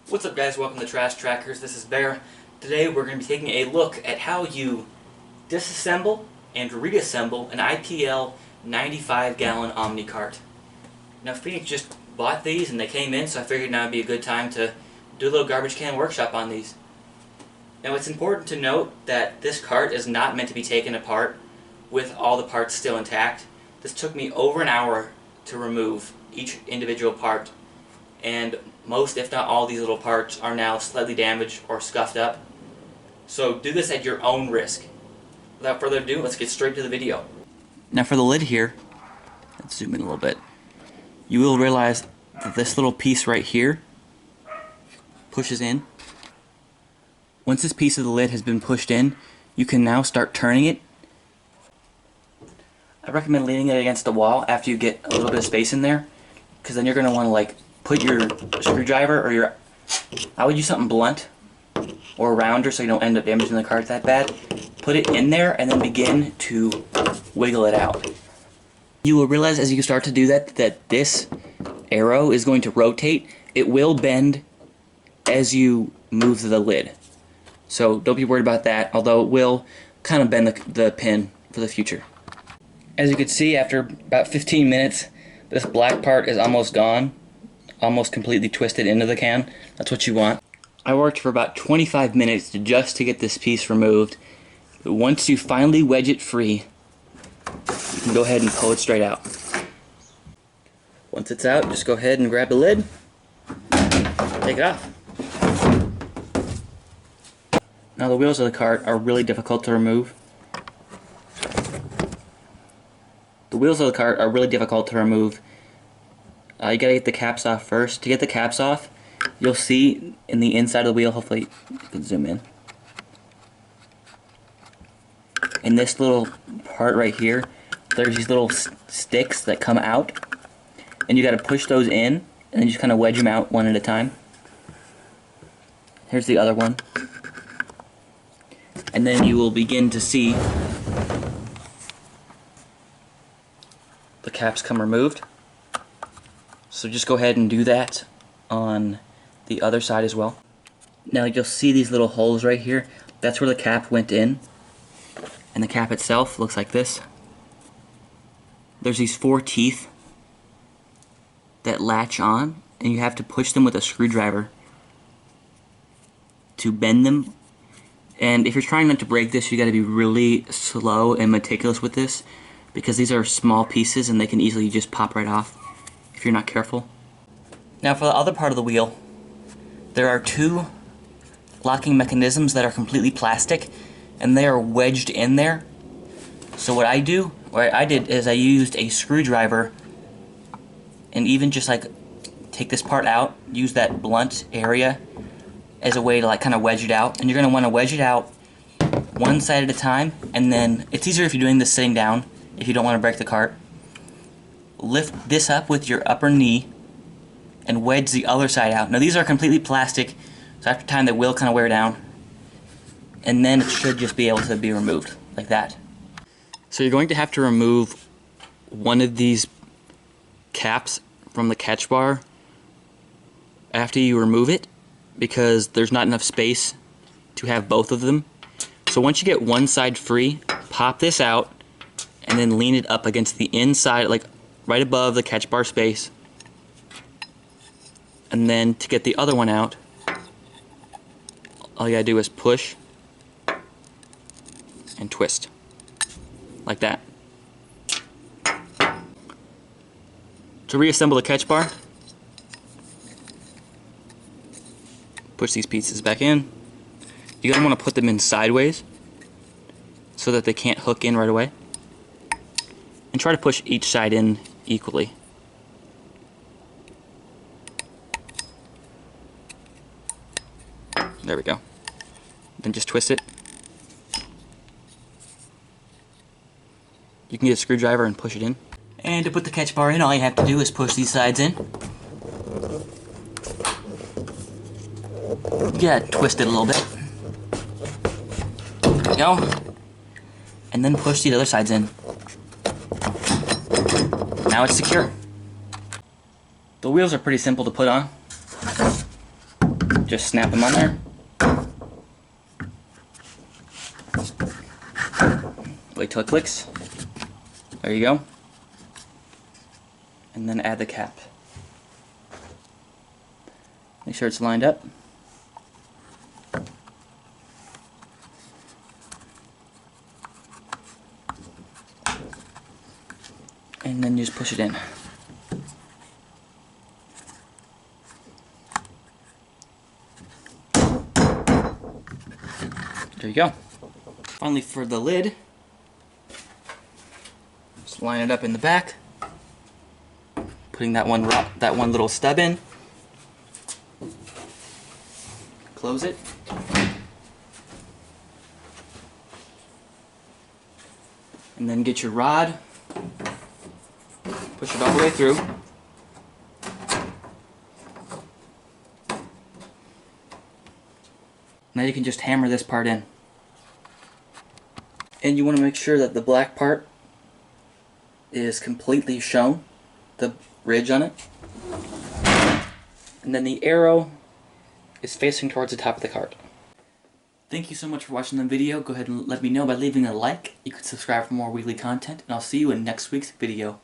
What's up guys, welcome to Trash Trackers, this is Bear. Today we're going to be taking a look at how you disassemble and reassemble an IPL 95-gallon OmniCart. Now Phoenix just bought these and they came in, so I figured now would be a good time to do a little garbage can workshop on these. Now it's important to note that this cart is not meant to be taken apart with all the parts still intact. This took me over an hour to remove each individual part, and most, if not all, these little parts are now slightly damaged or scuffed up. So do this at your own risk. Without further ado, let's get straight to the video. Now for the lid here, let's zoom in a little bit. You will realize that this little piece right here pushes in. Once this piece of the lid has been pushed in, you can now start turning it. I recommend leaning it against the wall after you get a little bit of space in there, because then you're going to want to put your screwdriver or I would use something blunt or a rounder so you don't end up damaging the cart that bad. Put it in there and then begin to wiggle it out. You will realize as you start to do that this arrow is going to rotate. It will bend as you move the lid. So don't be worried about that, although it will kind of bend the pin for the future. As you can see, after about 15 minutes, this black part is almost gone. Almost completely twisted into the can. That's what you want. I worked for about 25 minutes just to get this piece removed. But once you finally wedge it free, you can go ahead and pull it straight out. Once it's out, just go ahead and grab the lid, take it off. Now the wheels of the cart are really difficult to remove. You gotta get the caps off first. To get the caps off, you'll see in the inside of the wheel, hopefully you can zoom in. In this little part right here, there's these little sticks that come out, and you gotta push those in, and then just kind of wedge them out one at a time. Here's the other one. And then you will begin to see the caps come removed. So just go ahead and do that on the other side as well. Now you'll see these little holes right here. That's where the cap went in. And the cap itself looks like this. There's these 4 teeth that latch on, and you have to push them with a screwdriver to bend them. And if you're trying not to break this, you got to be really slow and meticulous with this, because these are small pieces and they can easily just pop right off if you're not careful. Now for the other part of the wheel, there are 2 locking mechanisms that are completely plastic, and they are wedged in there. So what I did is I used a screwdriver and even just take this part out, use that blunt area as a way to kind of wedge it out. And you're going to want to wedge it out one side at a time, and then it's easier if you're doing this sitting down if you don't want to break the cart. Lift this up with your upper knee and wedge the other side out. Now these are completely plastic, so after time they will kind of wear down, and then it should just be able to be removed like that. So you're going to have to remove one of these caps from the catch bar after you remove it, because there's not enough space to have both of them. So once you get one side free, pop this out and then lean it up against the inside, right above the catch bar space. And then to get the other one out, all you gotta do is push and twist like that. To reassemble the catch bar, push these pieces back in. You're gonna want to put them in sideways so that they can't hook in right away, and try to push each side in equally. There we go. Then just twist it. You can get a screwdriver and push it in. And to put the catch bar in, all you have to do is push these sides in. You gotta twist it a little bit. There we go. And then push the other sides in. Now it's secure. The wheels are pretty simple to put on. Just snap them on there. Wait till it clicks. There you go. And then add the cap. Make sure it's lined up. And then just push it in. There you go. Finally, for the lid, just line it up in the back, putting that one little stub in. Close it. And then get your rod, push it all the way through. Now you can just hammer this part in. And you want to make sure that the black part is completely shown, the ridge on it. And then the arrow is facing towards the top of the cart. Thank you so much for watching the video. Go ahead and let me know by leaving a like. You can subscribe for more weekly content, and I'll see you in next week's video.